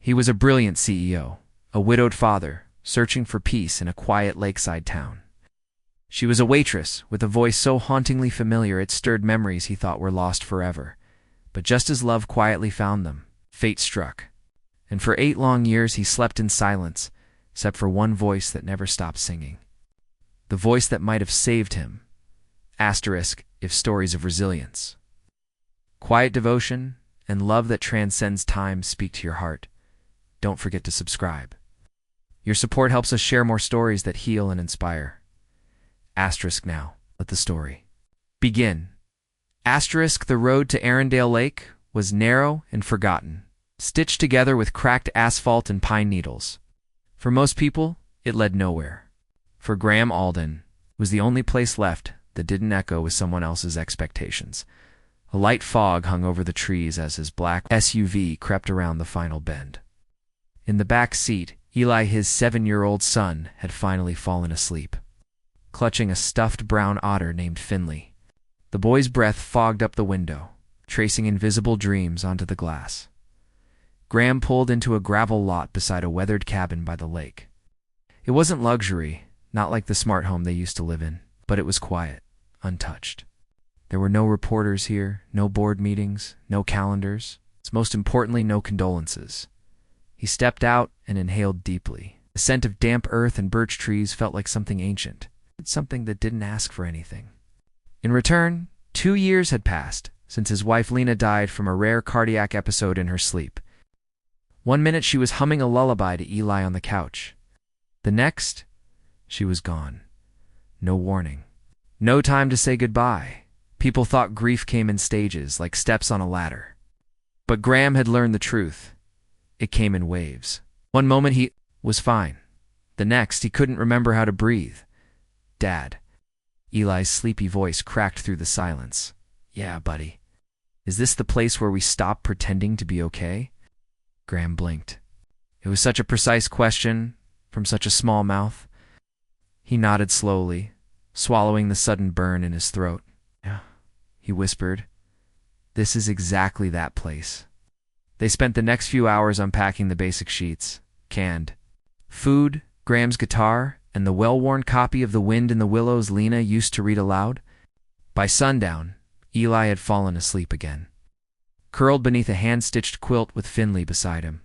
He was a brilliant CEO, a widowed father, searching for peace in a quiet lakeside town. She was a waitress, with a voice so hauntingly familiar it stirred memories he thought were lost forever. But just as love quietly found them, fate struck. And for 8 long years he slept in silence, except for one voice that never stopped singing. The voice that might have saved him. If stories of resilience. Quiet devotion and love that transcends time speak to your heart. Don't forget to subscribe. Your support helps us share more stories that heal and inspire. Now, let the story begin. The road to Arundel Lake was narrow and forgotten, stitched together with cracked asphalt and pine needles. For most people, it led nowhere. For Graham Alden, it was the only place left that didn't echo with someone else's expectations. A light fog hung over the trees as his black SUV crept around the final bend. In the back seat, Eli, his 7-year-old son, had finally fallen asleep, clutching a stuffed brown otter named Finley. The boy's breath fogged up the window, tracing invisible dreams onto the glass. Graham pulled into a gravel lot beside a weathered cabin by the lake. It wasn't luxury, not like the smart home they used to live in, but it was quiet, untouched. There were no reporters here, no board meetings, no calendars, most importantly, no condolences. He stepped out and inhaled deeply. The scent of damp earth and birch trees felt like something ancient, something that didn't ask for anything. In return, 2 years had passed since his wife Lena died from a rare cardiac episode in her sleep. One minute she was humming a lullaby to Eli on the couch. The next, she was gone. No warning. No time to say goodbye. People thought grief came in stages, like steps on a ladder. But Graham had learned the truth. It came in waves. One moment he was fine. The next, he couldn't remember how to breathe. Dad. Eli's sleepy voice cracked through the silence. Yeah, buddy. Is this the place where we stop pretending to be okay? Graham blinked. It was such a precise question from such a small mouth. He nodded slowly, swallowing the sudden burn in his throat. Yeah, he whispered. This is exactly that place. They spent the next few hours unpacking the basic sheets, canned food, Graham's guitar, and the well-worn copy of The Wind in the Willows Lena used to read aloud. By sundown, Eli had fallen asleep again, curled beneath a hand-stitched quilt with Finley beside him.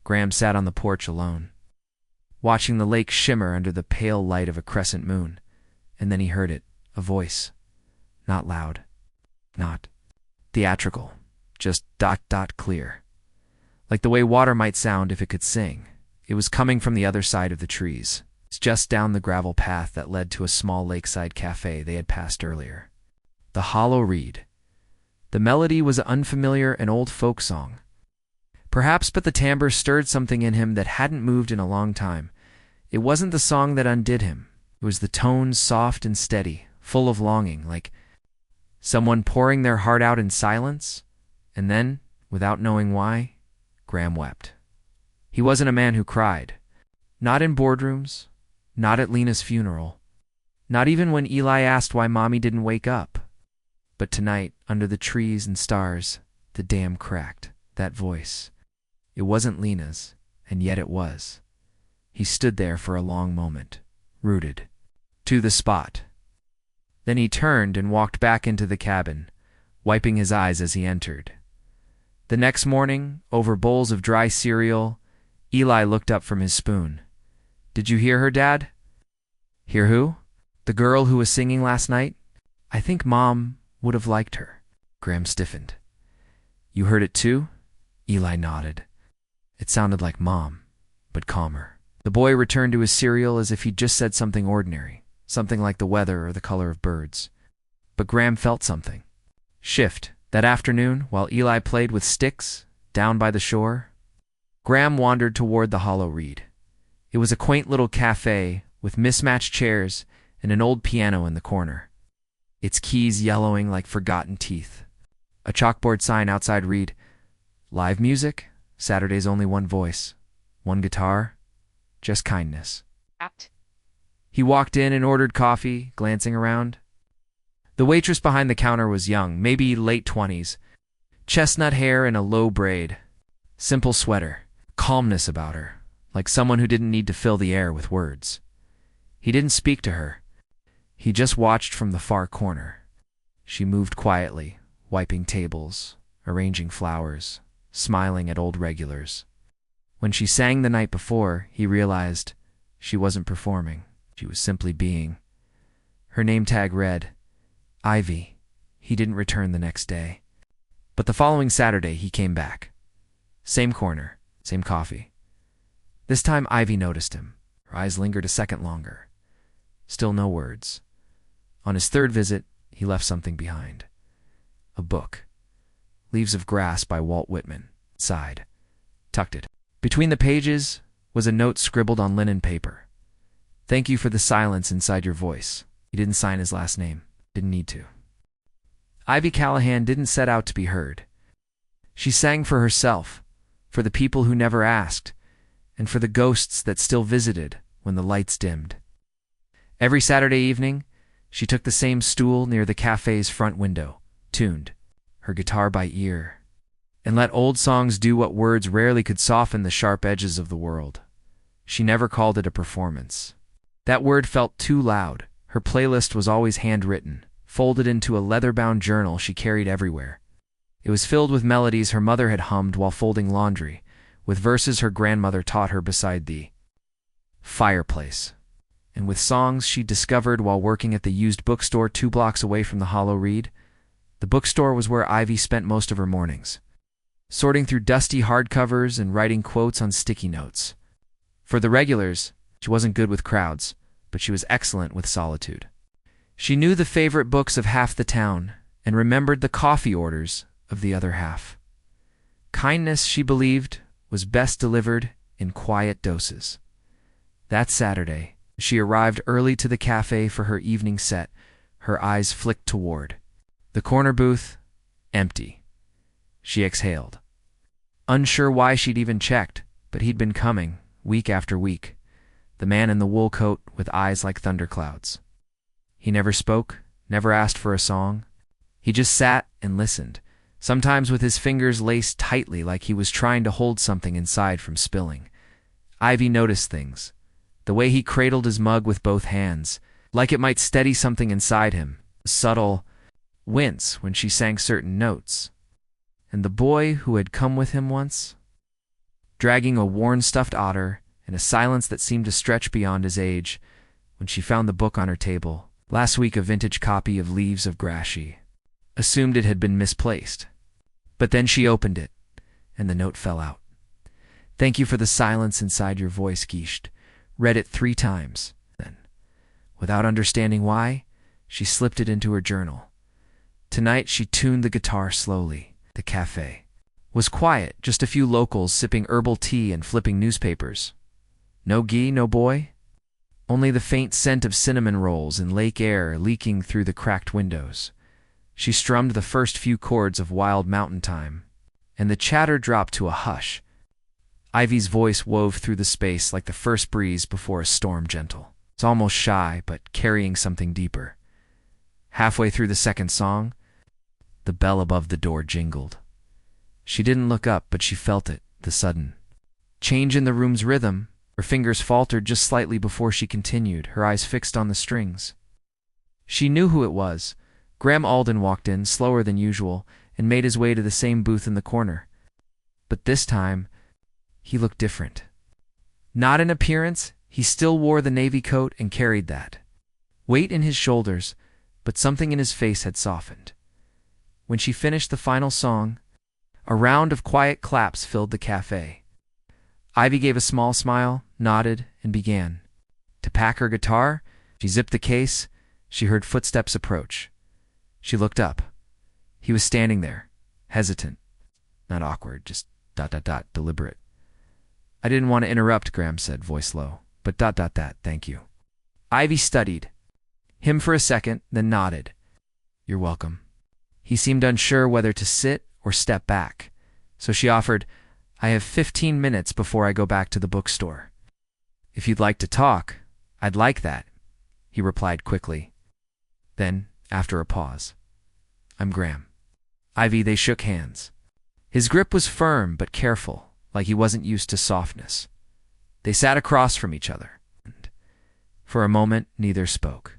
Graham sat on the porch alone, watching the lake shimmer under the pale light of a crescent moon, and then he heard it, a voice. Not loud, not theatrical, just clear. Like the way water might sound if it could sing. It was coming from the other side of the trees. It's just down the gravel path that led to a small lakeside cafe they had passed earlier. The hollow reed. The melody was unfamiliar, an old folk song. Perhaps, but the timbre stirred something in him that hadn't moved in a long time. It wasn't the song that undid him. It was the tones, soft and steady, full of longing, like someone pouring their heart out in silence. And then, without knowing why, Graham wept. He wasn't a man who cried. Not in boardrooms, not at Lena's funeral, not even when Eli asked why Mommy didn't wake up. But tonight, under the trees and stars, the dam cracked. That voice. It wasn't Lena's, and yet it was. He stood there for a long moment, rooted to the spot. Then he turned and walked back into the cabin, wiping his eyes as he entered. The next morning, over bowls of dry cereal, Eli looked up from his spoon. Did you hear her, Dad? Hear who? The girl who was singing last night? I think Mom would have liked her. Graham stiffened. You heard it too? Eli nodded. It sounded like Mom, but calmer. The boy returned to his cereal as if he'd just said something ordinary, something like the weather or the color of birds. But Graham felt something. Shift. That afternoon, while Eli played with sticks down by the shore, Graham wandered toward the hollow reed. It was a quaint little cafe with mismatched chairs and an old piano in the corner, its keys yellowing like forgotten teeth. A chalkboard sign outside read, Live music, Saturday's only one voice, one guitar, just kindness. He walked in and ordered coffee, glancing around. The waitress behind the counter was young, maybe late 20s, chestnut hair and a low braid, simple sweater. calmness about her, like someone who didn't need to fill the air with words. He didn't speak to her. He just watched from the far corner. She moved quietly, wiping tables, arranging flowers, smiling at old regulars. When she sang the night before, he realized she wasn't performing. She was simply being. Her name tag read, Ivy. He didn't return the next day. But the following Saturday, he came back. Same corner, same coffee. This time, Ivy noticed him. Her eyes lingered a second longer. Still no words. On his third visit, he left something behind. A book. Leaves of Grass by Walt Whitman. Sighed. Tucked it. Between the pages was a note scribbled on linen paper. Thank you for the silence inside your voice. He didn't sign his last name. Didn't need to. Ivy Callahan didn't set out to be heard. She sang for herself, for the people who never asked, and for the ghosts that still visited when the lights dimmed. Every Saturday evening, she took the same stool near the cafe's front window, tuned, her guitar by ear, and let old songs do what words rarely could: soften the sharp edges of the world. She never called it a performance. That word felt too loud. Her playlist was always handwritten, folded into a leather-bound journal she carried everywhere. It was filled with melodies her mother had hummed while folding laundry, with verses her grandmother taught her beside the fireplace, and with songs she discovered while working at the used bookstore 2 blocks away from the Hollow Reed. The bookstore was where Ivy spent most of her mornings, sorting through dusty hardcovers and writing quotes on sticky notes. For the regulars, she wasn't good with crowds, but she was excellent with solitude. She knew the favorite books of half the town and remembered the coffee orders of the other half. Kindness, she believed, was best delivered in quiet doses. That Saturday, she arrived early to the cafe for her evening set. Her eyes flicked toward the corner booth, empty. She exhaled. Unsure why she'd even checked, but he'd been coming, week after week. The man in the wool coat with eyes like thunderclouds. He never spoke, never asked for a song. He just sat and listened, sometimes with his fingers laced tightly like he was trying to hold something inside from spilling. Ivy noticed things. The way he cradled his mug with both hands, like it might steady something inside him, a subtle wince when she sang certain notes. And the boy who had come with him once, dragging a worn stuffed otter, and a silence that seemed to stretch beyond his age, when she found the book on her table, last week a vintage copy of Leaves of Grass. She assumed it had been misplaced. But then she opened it, and the note fell out. Thank you for the silence inside your voice, Gisht. Read it 3 times. Then, without understanding why, she slipped it into her journal. Tonight she tuned the guitar slowly. The cafe was quiet, just a few locals sipping herbal tea and flipping newspapers. No Guy, no boy. Only the faint scent of cinnamon rolls and lake air leaking through the cracked windows. She strummed the first few chords of Wild Mountain Time, and the chatter dropped to a hush. Ivy's voice wove through the space like the first breeze before a storm, gentle. It's almost shy, but carrying something deeper. Halfway through the second song, the bell above the door jingled. She didn't look up, but she felt it, the sudden change in the room's rhythm. Her fingers faltered just slightly before she continued, her eyes fixed on the strings. She knew who it was. Graham Alden walked in, slower than usual, and made his way to the same booth in the corner. But this time, he looked different. Not in appearance, he still wore the navy coat and carried that weight in his shoulders, but something in his face had softened. When she finished the final song, a round of quiet claps filled the cafe. Ivy gave a small smile, nodded, and began to pack her guitar. She zipped the case. She heard footsteps approach. She looked up. He was standing there, hesitant. Not awkward, just ... deliberate. I didn't want to interrupt, Graham said, voice low, but ... thank you. Ivy studied him for a second, then nodded. You're welcome. He seemed unsure whether to sit or step back, so she offered, I have 15 minutes before I go back to the bookstore. If you'd like to talk, I'd like that, he replied quickly. Then, after a pause, I'm Graham. Ivy, they shook hands. His grip was firm but careful, like he wasn't used to softness. They sat across from each other. For a moment, neither spoke.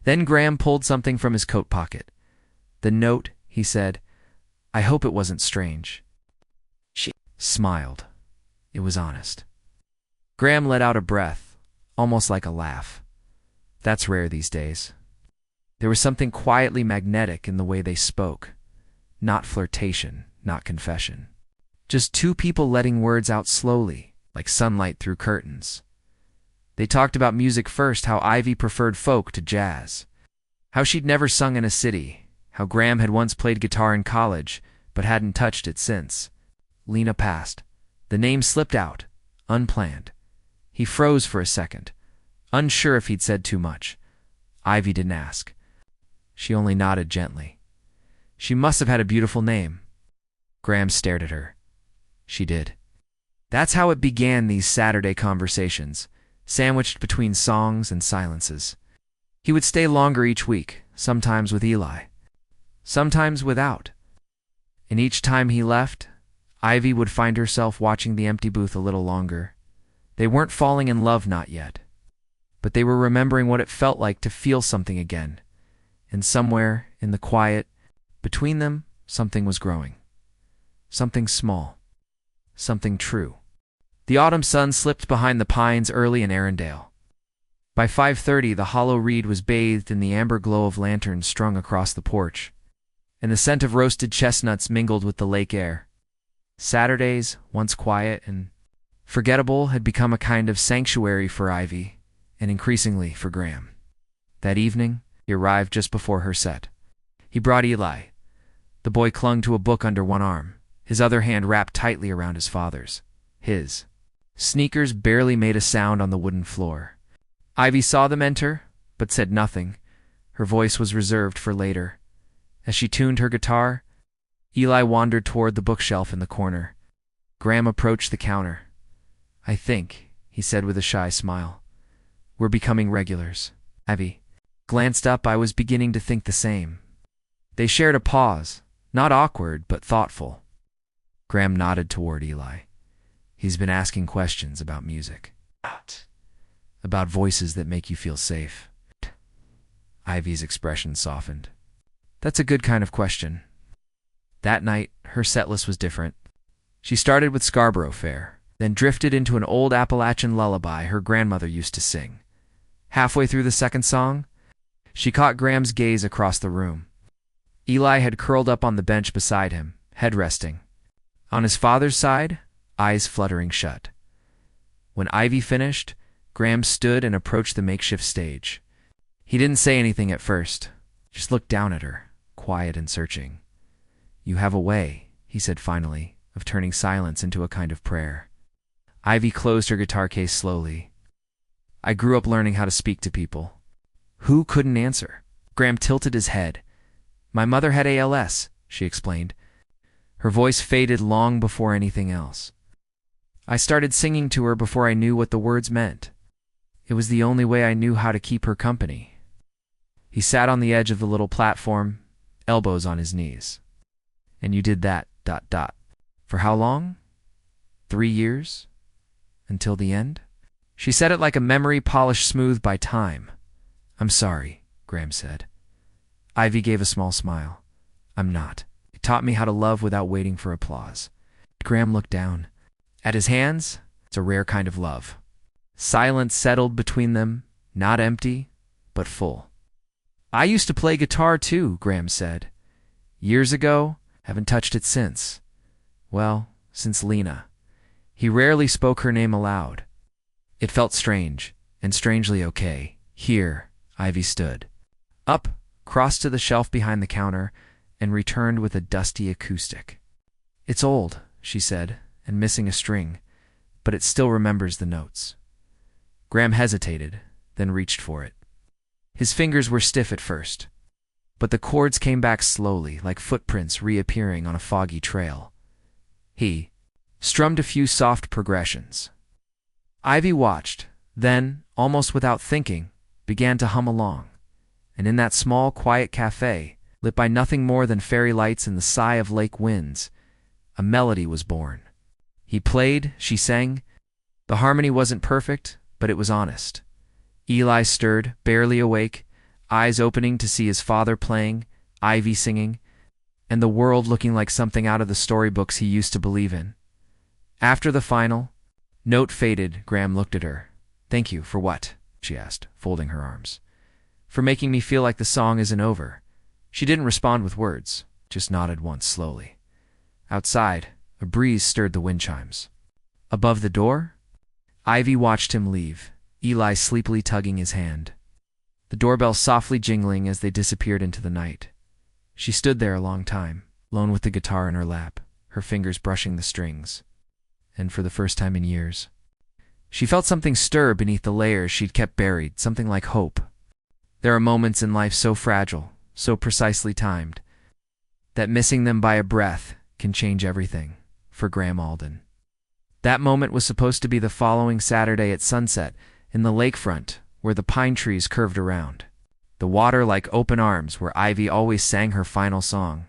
Then Graham pulled something from his coat pocket. "The note," he said. "I hope it wasn't strange." She smiled. It was honest. Graham let out a breath, almost like a laugh. That's rare these days. There was something quietly magnetic in the way they spoke. Not flirtation, not confession. Just two people letting words out slowly, like sunlight through curtains. They talked about music first, how Ivy preferred folk to jazz, how she'd never sung in a city, how Graham had once played guitar in college, but hadn't touched it since. Lena passed. The name slipped out, unplanned. He froze for a second, unsure if he'd said too much. Ivy didn't ask. She only nodded gently. She must have had a beautiful name. Graham stared at her. She did. That's how it began, these Saturday conversations, sandwiched between songs and silences. He would stay longer each week, sometimes with Eli, sometimes without. And each time he left, Ivy would find herself watching the empty booth a little longer. They weren't falling in love, not yet. But they were remembering what it felt like to feel something again. And somewhere, in the quiet, between them, something was growing. Something small. Something true. The autumn sun slipped behind the pines early in Arendelle. By 5:30, the hollow reed was bathed in the amber glow of lanterns strung across the porch, and the scent of roasted chestnuts mingled with the lake air. Saturdays, once quiet and forgettable, had become a kind of sanctuary for Ivy, and increasingly for Graham. That evening, he arrived just before her set. He brought Eli. The boy clung to a book under one arm, his other hand wrapped tightly around his father's. His sneakers barely made a sound on the wooden floor. Ivy saw them enter, but said nothing. Her voice was reserved for later. As she tuned her guitar, Eli wandered toward the bookshelf in the corner. Graham approached the counter. "I think," he said with a shy smile, "we're becoming regulars." Ivy glanced up. I was beginning to think the same. They shared a pause, not awkward, but thoughtful. Graham nodded toward Eli. He's been asking questions about music. About voices that make you feel safe. Ivy's expression softened. That's a good kind of question. That night, her setlist was different. She started with Scarborough Fair, then drifted into an old Appalachian lullaby her grandmother used to sing. Halfway through the second song, she caught Graham's gaze across the room. Eli had curled up on the bench beside him, head resting. On his father's side, eyes fluttering shut. When Ivy finished, Graham stood and approached the makeshift stage. He didn't say anything at first, just looked down at her, quiet and searching. "You have a way," he said finally, of turning silence into a kind of prayer. Ivy closed her guitar case slowly. "I grew up learning how to speak to people." Who couldn't answer? Graham tilted his head. "My mother had ALS," she explained. Her voice faded long before anything else. "I started singing to her before I knew what the words meant. It was the only way I knew how to keep her company." He sat on the edge of the little platform, elbows on his knees. "And you did that, ... For how long? 3 years? Until the end?" She said it like a memory polished smooth by time. "I'm sorry," Graham said. Ivy gave a small smile. "I'm not. It taught me how to love without waiting for applause." Graham looked down. At his hands, it's a rare kind of love. Silence settled between them, not empty, but full. "I used to play guitar too," Graham said. "Years ago, haven't touched it since. Well, since Lena." He rarely spoke her name aloud. It felt strange, and strangely okay. Here, Ivy stood. Up, crossed to the shelf behind the counter, and returned with a dusty acoustic. "It's old," she said, and missing a string, "but it still remembers the notes." Graham hesitated, then reached for it. His fingers were stiff at first, but the chords came back slowly, like footprints reappearing on a foggy trail. He strummed a few soft progressions. Ivy watched, then, almost without thinking, began to hum along. And in that small, quiet cafe, lit by nothing more than fairy lights and the sigh of lake winds, a melody was born. He played, she sang. The harmony wasn't perfect, but it was honest. Eli stirred, barely awake, eyes opening to see his father playing, Ivy singing, and the world looking like something out of the storybooks he used to believe in. After the final note faded, Graham looked at her. "Thank you for what?" she asked, folding her arms. "For making me feel like the song isn't over." She didn't respond with words, just nodded once slowly. Outside, a breeze stirred the wind chimes. Above the door, Ivy watched him leave, Eli sleepily tugging his hand. The doorbell softly jingling as they disappeared into the night. She stood there a long time, alone with the guitar in her lap, her fingers brushing the strings. And for the first time in years, she felt something stir beneath the layers she'd kept buried, something like hope. There are moments in life so fragile, so precisely timed, that missing them by a breath can change everything, for Graham Alden. That moment was supposed to be the following Saturday at sunset, in the lakefront, where the pine trees curved around. The water like open arms where Ivy always sang her final song.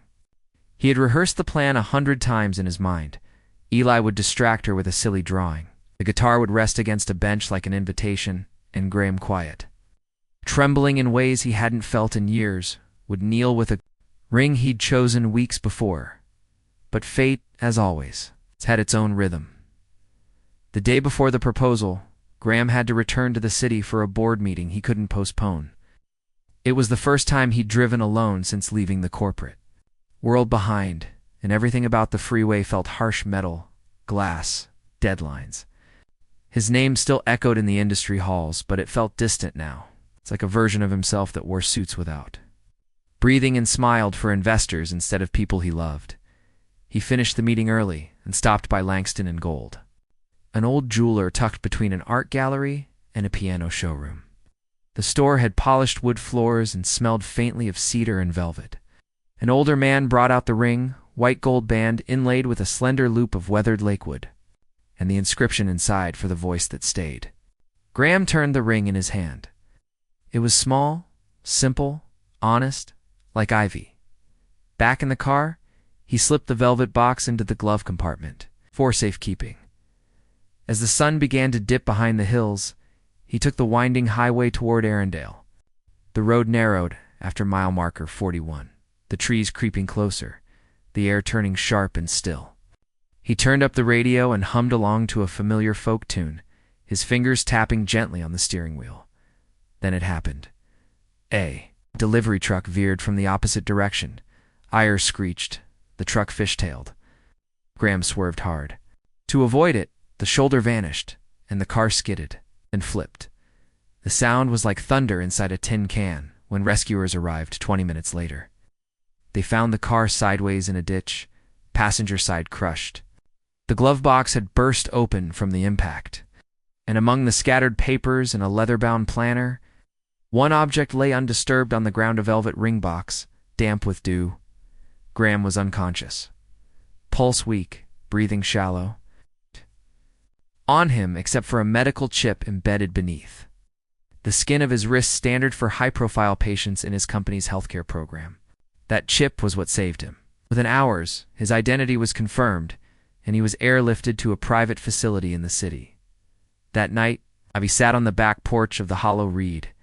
He had rehearsed the plan 100 times in his mind. Eli would distract her with a silly drawing. The guitar would rest against a bench like an invitation, and Graham quiet, trembling in ways he hadn't felt in years, would kneel with a ring he'd chosen weeks before. But fate, as always, had its own rhythm. The day before the proposal, Graham had to return to the city for a board meeting he couldn't postpone. It was the first time he'd driven alone since leaving the corporate world behind, and everything about the freeway felt harsh metal, glass, deadlines. His name still echoed in the industry halls, but it felt distant now. It's like a version of himself that wore suits without. Breathing and smiled for investors instead of people he loved. He finished the meeting early and stopped by Langston and Gold, an old jeweler tucked between an art gallery and a piano showroom. The store had polished wood floors and smelled faintly of cedar and velvet. An older man brought out the ring, white gold band inlaid with a slender loop of weathered lakewood, and the inscription inside for the voice that stayed. Graham turned the ring in his hand. It was small, simple, honest, like Ivy. Back in the car, he slipped the velvet box into the glove compartment, for safekeeping. As the sun began to dip behind the hills, he took the winding highway toward Arendelle. The road narrowed after mile marker 41, the trees creeping closer, the air turning sharp and still. He turned up the radio and hummed along to a familiar folk tune, his fingers tapping gently on the steering wheel. Then it happened. A delivery truck veered from the opposite direction. Ires screeched. The truck fishtailed. Graham swerved hard. To avoid it, the shoulder vanished, and the car skidded and flipped. The sound was like thunder inside a tin can when rescuers arrived 20 minutes later. They found the car sideways in a ditch, passenger side crushed. The glove box had burst open from the impact, and among the scattered papers and a leather-bound planner, one object lay undisturbed on the ground, a velvet ring box, damp with dew. Graham was unconscious. Pulse weak, breathing shallow. On him, except for a medical chip embedded beneath. The skin of his wrist standard for high-profile patients in his company's healthcare program. That chip was what saved him. Within hours, his identity was confirmed, and he was airlifted to a private facility in the city. That night, Ivy sat on the back porch of the hollow reed,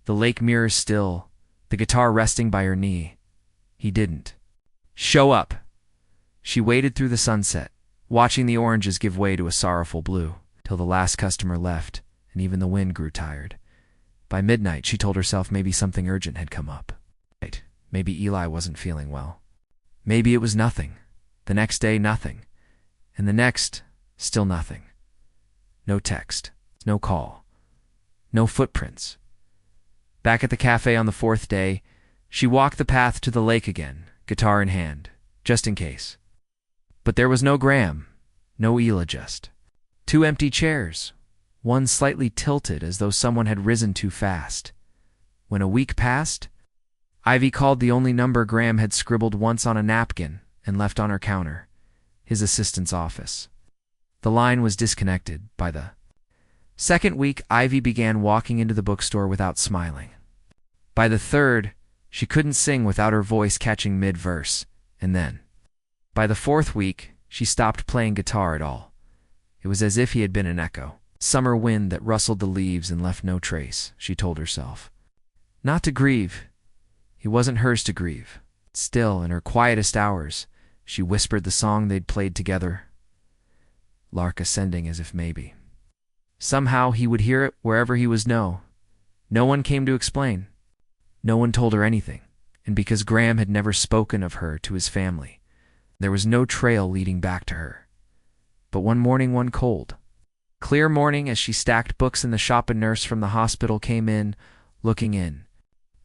the lake mirror still, the guitar resting by her knee. He didn't show up. She waited through the sunset, watching the oranges give way to a sorrowful blue, till the last customer left, and even the wind grew tired. By midnight, she told herself maybe something urgent had come up. Maybe Eli wasn't feeling well. Maybe it was nothing. The next day, nothing. And the next, still nothing. No text, no call, no footprints. Back at the cafe on the fourth day, she walked the path to the lake again, guitar in hand, just in case. But there was no Graham, no Eli, just 2 empty chairs, one slightly tilted as though someone had risen too fast. When a week passed, Ivy called the only number Graham had scribbled once on a napkin and left on her counter, his assistant's office. The line was disconnected. By the second week, Ivy began walking into the bookstore without smiling. By the third, she couldn't sing without her voice catching mid-verse, and then, by the fourth week, she stopped playing guitar at all. It was as if he had been an echo. Summer wind that rustled the leaves and left no trace, she told herself. Not to grieve. He wasn't hers to grieve. Still, in her quietest hours, she whispered the song they'd played together, lark ascending as if maybe. Somehow he would hear it wherever he was. No one came to explain. No one told her anything. And because Graham had never spoken of her to his family, there was no trail leading back to her. But one morning, one cold, clear morning, as she stacked books in the shop, a nurse from the hospital came in, looking in.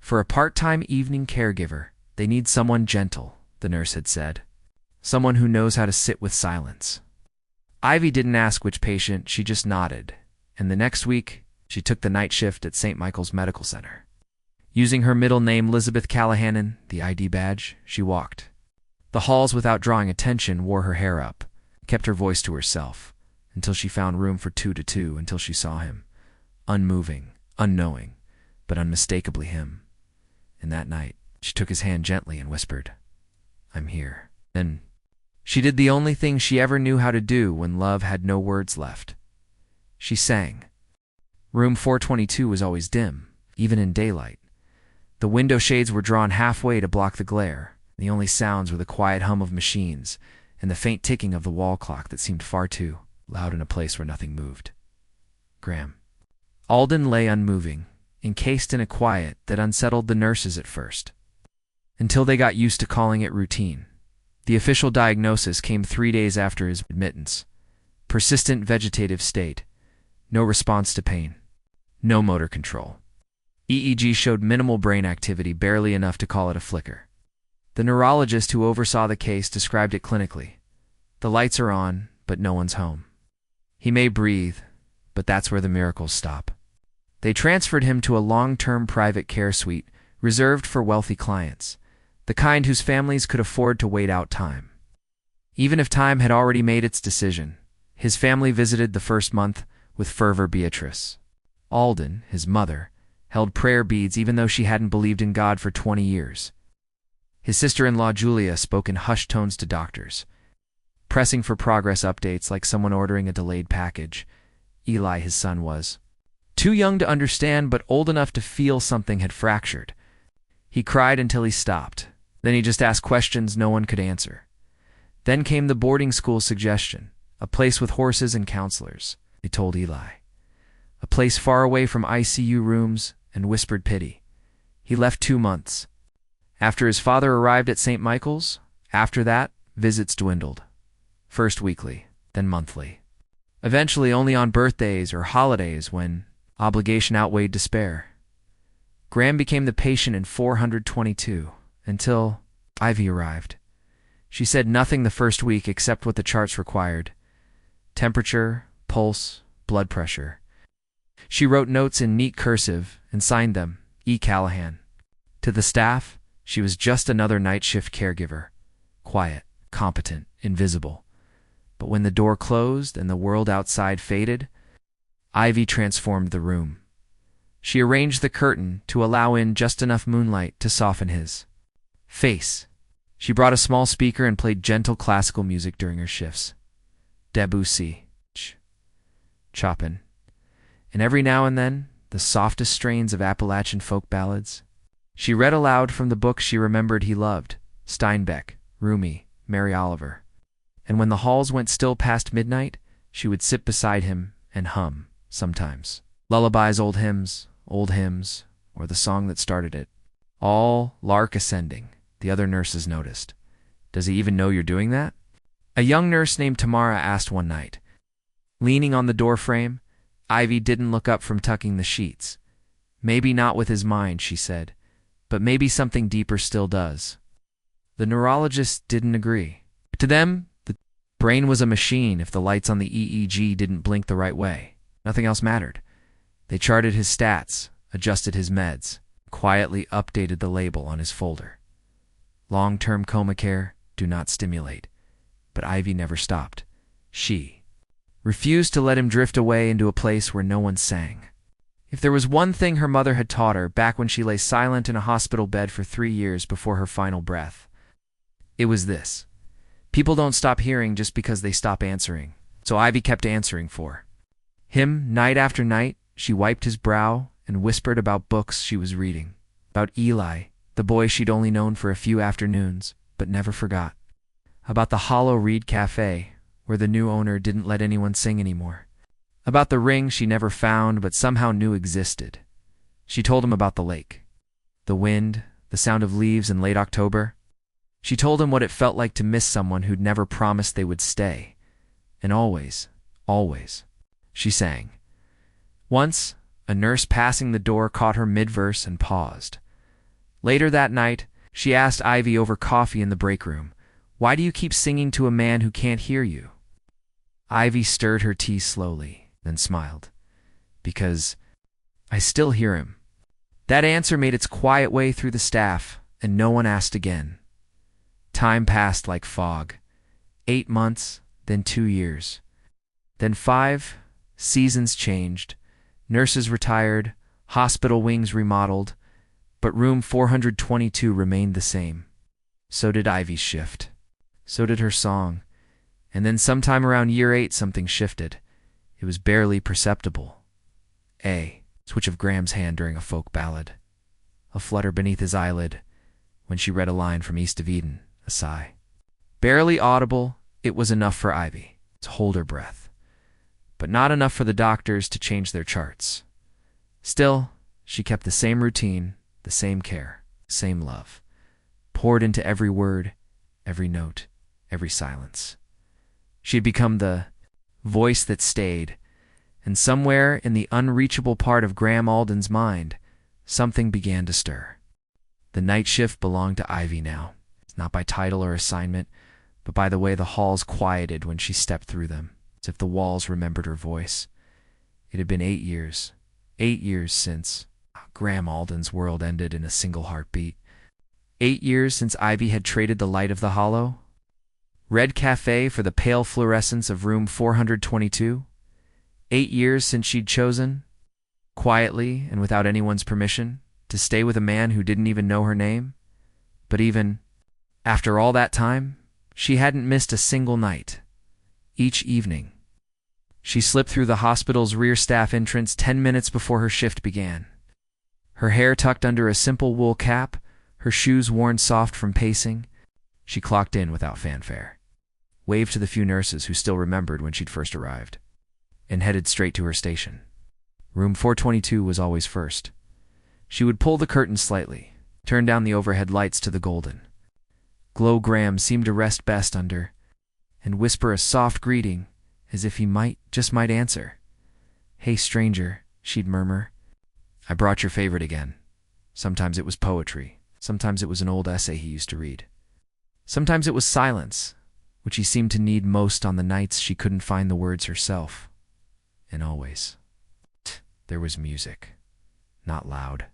For a part-time evening caregiver, they need someone gentle, the nurse had said. Someone who knows how to sit with silence. Ivy didn't ask which patient, she just nodded. And the next week, she took the night shift at St. Michael's Medical Center. Using her middle name, Elizabeth Callahan, the ID badge, she walked the halls without drawing attention, wore her hair up, kept her voice to herself, until she found room for 2 to 2, until she saw him, unmoving, unknowing, but unmistakably him. And that night, she took his hand gently and whispered, "I'm here." Then she did the only thing she ever knew how to do when love had no words left. She sang. Room 422 was always dim, even in daylight. The window shades were drawn halfway to block the glare. The only sounds were the quiet hum of machines and the faint ticking of the wall clock that seemed far too loud in a place where nothing moved. Graham. Alden lay unmoving, encased in a quiet that unsettled the nurses at first, until they got used to calling it routine. The official diagnosis came 3 days after his admittance. Persistent vegetative state. No response to pain. No motor control. EEG showed minimal brain activity, barely enough to call it a flicker. The neurologist who oversaw the case described it clinically. The lights are on, but no one's home. He may breathe, but that's where the miracles stop. They transferred him to a long-term private care suite reserved for wealthy clients, the kind whose families could afford to wait out time. Even if time had already made its decision, his family visited the first month with fervor. Beatrice, Alden, his mother, held prayer beads even though she hadn't believed in God for 20 years. His sister-in-law Julia spoke in hushed tones to doctors, pressing for progress updates like someone ordering a delayed package. Eli, his son, was too young to understand but old enough to feel something had fractured. He cried until he stopped. Then he just asked questions no one could answer. Then came the boarding school suggestion, a place with horses and counselors, they told Eli. A place far away from ICU rooms and whispered pity. He left 2 months. After his father arrived at St. Michael's, after that, visits dwindled. First weekly, then monthly. Eventually only on birthdays or holidays when obligation outweighed despair. Graham became the patient in 422, until Ivy arrived. She said nothing the first week except what the charts required. Temperature, pulse, blood pressure. She wrote notes in neat cursive and signed them, E. Callahan. To the staff, she was just another night shift caregiver. Quiet, competent, invisible. But when the door closed and the world outside faded, Ivy transformed the room. She arranged the curtain to allow in just enough moonlight to soften his face. She brought a small speaker and played gentle classical music during her shifts. Debussy, Chopin, and every now and then, the softest strains of Appalachian folk ballads. She read aloud from the books she remembered he loved, Steinbeck, Rumi, Mary Oliver. And when the halls went still past midnight, she would sit beside him and hum, sometimes, lullabies, old hymns, or the song that started it. All lark ascending, the other nurses noticed. Does he even know you're doing that? A young nurse named Tamara asked one night. Leaning on the doorframe, Ivy didn't look up from tucking the sheets. Maybe not with his mind, she said, but maybe something deeper still does. The neurologist didn't agree. To them, the brain was a machine if the lights on the EEG didn't blink the right way. Nothing else mattered. They charted his stats, adjusted his meds, quietly updated the label on his folder. Long-term coma care, do not stimulate. But Ivy never stopped. She refused to let him drift away into a place where no one sang. If there was one thing her mother had taught her back when she lay silent in a hospital bed for 3 years before her final breath, it was this. People don't stop hearing just because they stop answering. So Ivy kept answering for him. Night after night, she wiped his brow and whispered about books she was reading, about Eli, the boy she'd only known for a few afternoons, but never forgot, about the Hollow Reed Cafe, where the new owner didn't let anyone sing anymore, about the ring she never found but somehow knew existed. She told him about the lake, the wind, the sound of leaves in late October. She told him what it felt like to miss someone who'd never promised they would stay. And always, always, she sang. Once, a nurse passing the door caught her mid-verse and paused. Later that night, she asked Ivy over coffee in the break room, "Why do you keep singing to a man who can't hear you?" Ivy stirred her tea slowly, then smiled. "Because I still hear him." That answer made its quiet way through the staff, and no one asked again. Time passed like fog. 8 months, then 2 years. Then 5. Seasons changed. Nurses retired, hospital wings remodeled, but room 422 remained the same. So did Ivy's shift. So did her song. And then sometime around year 8 something shifted. It was barely perceptible. A switch of Graham's hand during a folk ballad. A flutter beneath his eyelid when she read a line from East of Eden, a sigh. Barely audible, it was enough for Ivy to hold her breath, but not enough for the doctors to change their charts. Still, she kept the same routine, the same care, same love, poured into every word, every note, every silence. She had become the voice that stayed, and somewhere in the unreachable part of Graham Alden's mind, something began to stir. The night shift belonged to Ivy now, not by title or assignment, but by the way the halls quieted when she stepped through them, as if the walls remembered her voice. It had been 8 years. 8 years since Graham Alden's world ended in a single heartbeat. 8 years since Ivy had traded the light of the Hollow Red Cafe for the pale fluorescence of room 422. 8 years since she'd chosen, quietly and without anyone's permission, to stay with a man who didn't even know her name. But even after all that time, she hadn't missed a single night. Each evening, she slipped through the hospital's rear staff entrance 10 minutes before her shift began. Her hair tucked under a simple wool cap, her shoes worn soft from pacing, she clocked in without fanfare, waved to the few nurses who still remembered when she'd first arrived, and headed straight to her station. Room 422 was always first. She would pull the curtain slightly, turn down the overhead lights to the golden glow Graham seemed to rest best under, and whisper a soft greeting, as if he might answer. "Hey, stranger," she'd murmur. "I brought your favorite again." Sometimes it was poetry. Sometimes it was an old essay he used to read. Sometimes it was silence, which he seemed to need most on the nights she couldn't find the words herself. And always, there was music. Not loud.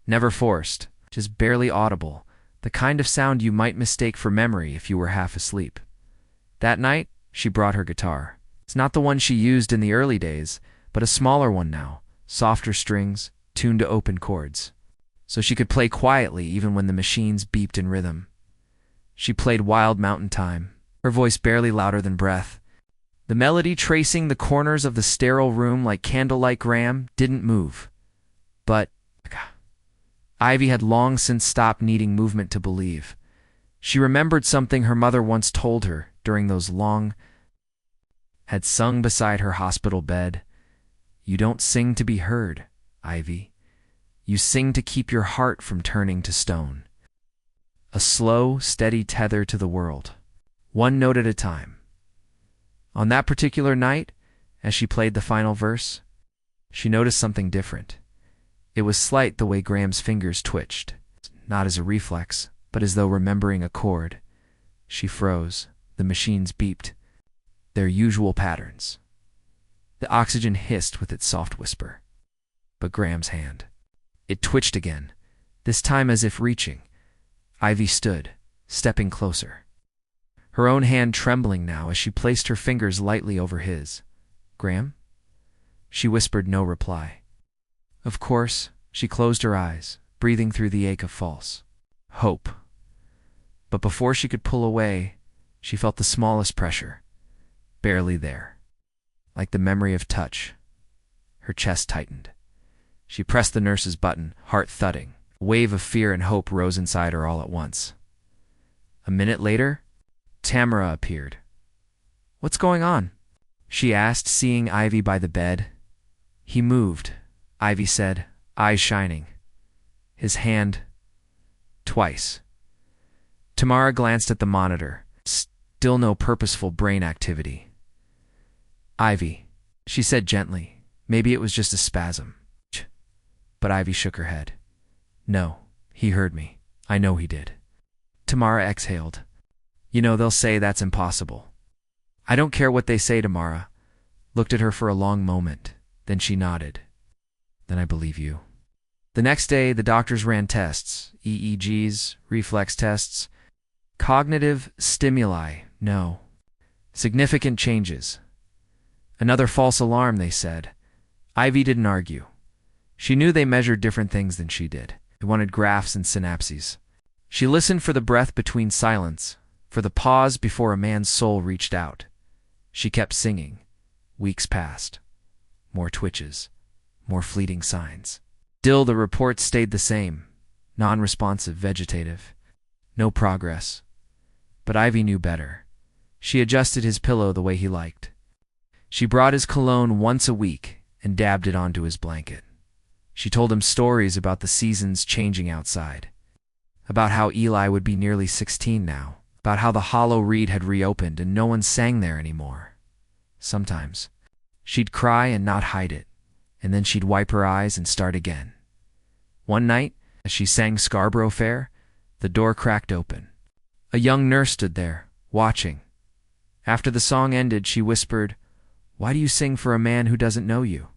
Never forced, just barely audible. The kind of sound you might mistake for memory if you were half asleep. That night, she brought her guitar. It's not the one she used in the early days, but a smaller one now, softer strings, tuned to open chords, so she could play quietly even when the machines beeped in rhythm. She played Wild Mountain Time, her voice barely louder than breath. The melody tracing the corners of the sterile room like candlelight. Graham didn't move. But Ivy had long since stopped needing movement to believe. She remembered something her mother once told her during those long had sung beside her hospital bed. "You don't sing to be heard, Ivy. You sing to keep your heart from turning to stone." A slow, steady tether to the world, one note at a time. On that particular night, as she played the final verse, she noticed something different. It was slight the way Graham's fingers twitched, not as a reflex, but as though remembering a chord. She froze. The machines beeped. Their usual patterns. The oxygen hissed with its soft whisper. But Graham's hand. It twitched again, this time as if reaching. Ivy stood, stepping closer, her own hand trembling now as she placed her fingers lightly over his. "Graham?" She whispered no reply. Of course, she closed her eyes, breathing through the ache of false hope. But before she could pull away, she felt the smallest pressure, barely there. like the memory of touch. Her chest tightened. She pressed the nurse's button, heart thudding. A wave of fear and hope rose inside her all at once. A minute later, Tamara appeared. "What's going on?" she asked, seeing Ivy by the bed. "He moved," Ivy said, eyes shining. "His hand, twice." Tamara glanced at the monitor. Still no purposeful brain activity. "Ivy," she said gently, "maybe it was just a spasm." But Ivy shook her head. "No, he heard me. I know he did." Tamara exhaled. "You know, they'll say that's impossible." "I don't care what they say," Tamara looked at her for a long moment. Then she nodded. "Then I believe you." The next day, the doctors ran tests, EEGs, reflex tests. Cognitive stimuli, no. Significant changes. Another false alarm, they said. Ivy didn't argue. She knew they measured different things than she did. They wanted graphs and synapses. She listened for the breath between silence, for the pause before a man's soul reached out. She kept singing. Weeks passed. More twitches. More fleeting signs. Still, the reports stayed the same. Non-responsive, vegetative. No progress. But Ivy knew better. She adjusted his pillow the way he liked. She brought his cologne once a week and dabbed it onto his blanket. She told him stories about the seasons changing outside, about how Eli would be nearly 16 now, about how the hollow reed had reopened and no one sang there anymore. Sometimes she'd cry and not hide it, and then she'd wipe her eyes and start again. One night, as she sang Scarborough Fair, the door cracked open. A young nurse stood there, watching. After the song ended, she whispered, "Why do you sing for a man who doesn't know you?"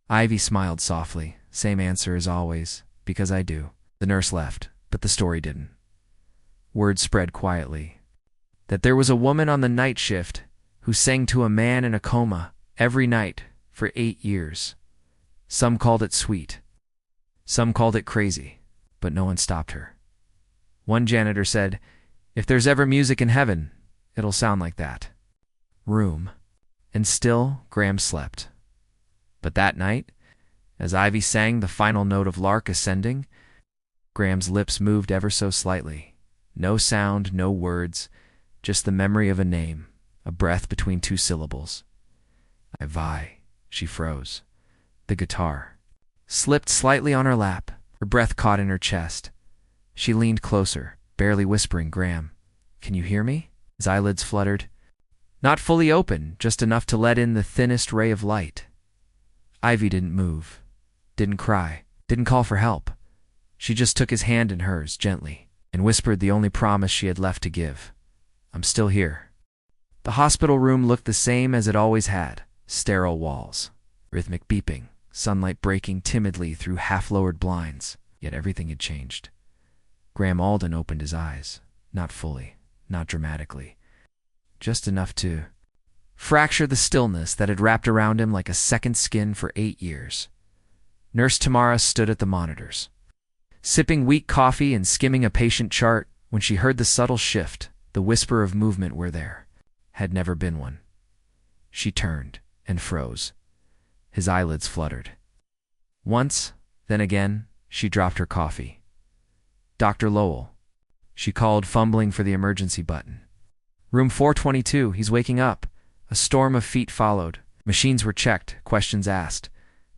Ivy smiled softly. Same answer as always, "Because I do." The nurse left, but the story didn't. Word spread quietly that there was a woman on the night shift who sang to a man in a coma every night for 8 years. Some called it sweet. Some called it crazy, but no one stopped her. One janitor said, "If there's ever music in heaven, it'll sound like that." Room. And still, Graham slept. But that night, as Ivy sang the final note of lark ascending, Graham's lips moved ever so slightly. No sound, no words, just the memory of a name, a breath between 2 syllables. Ivy. She froze. The guitar slipped slightly on her lap. Her breath caught in her chest. She leaned closer, barely whispering, "Graham, can you hear me?" His eyelids fluttered. Not fully open, just enough to let in the thinnest ray of light. Ivy didn't move, didn't cry, didn't call for help. She just took his hand in hers, gently, and whispered the only promise she had left to give. "I'm still here." The hospital room looked the same as it always had. Sterile walls, rhythmic beeping, sunlight breaking timidly through half-lowered blinds. Yet everything had changed. Graham Alden opened his eyes. Not fully, not dramatically. Just enough to fracture the stillness that had wrapped around him like a second skin for 8 years. Nurse Tamara stood at the monitors, sipping weak coffee and skimming a patient chart. When she heard the subtle shift, the whisper of movement where there had never been one. She turned and froze. His eyelids fluttered. Once, then again, she dropped her coffee. "Dr. Lowell," she called, fumbling for the emergency button. "Room 422, he's waking up." A storm of feet followed. Machines were checked, questions asked.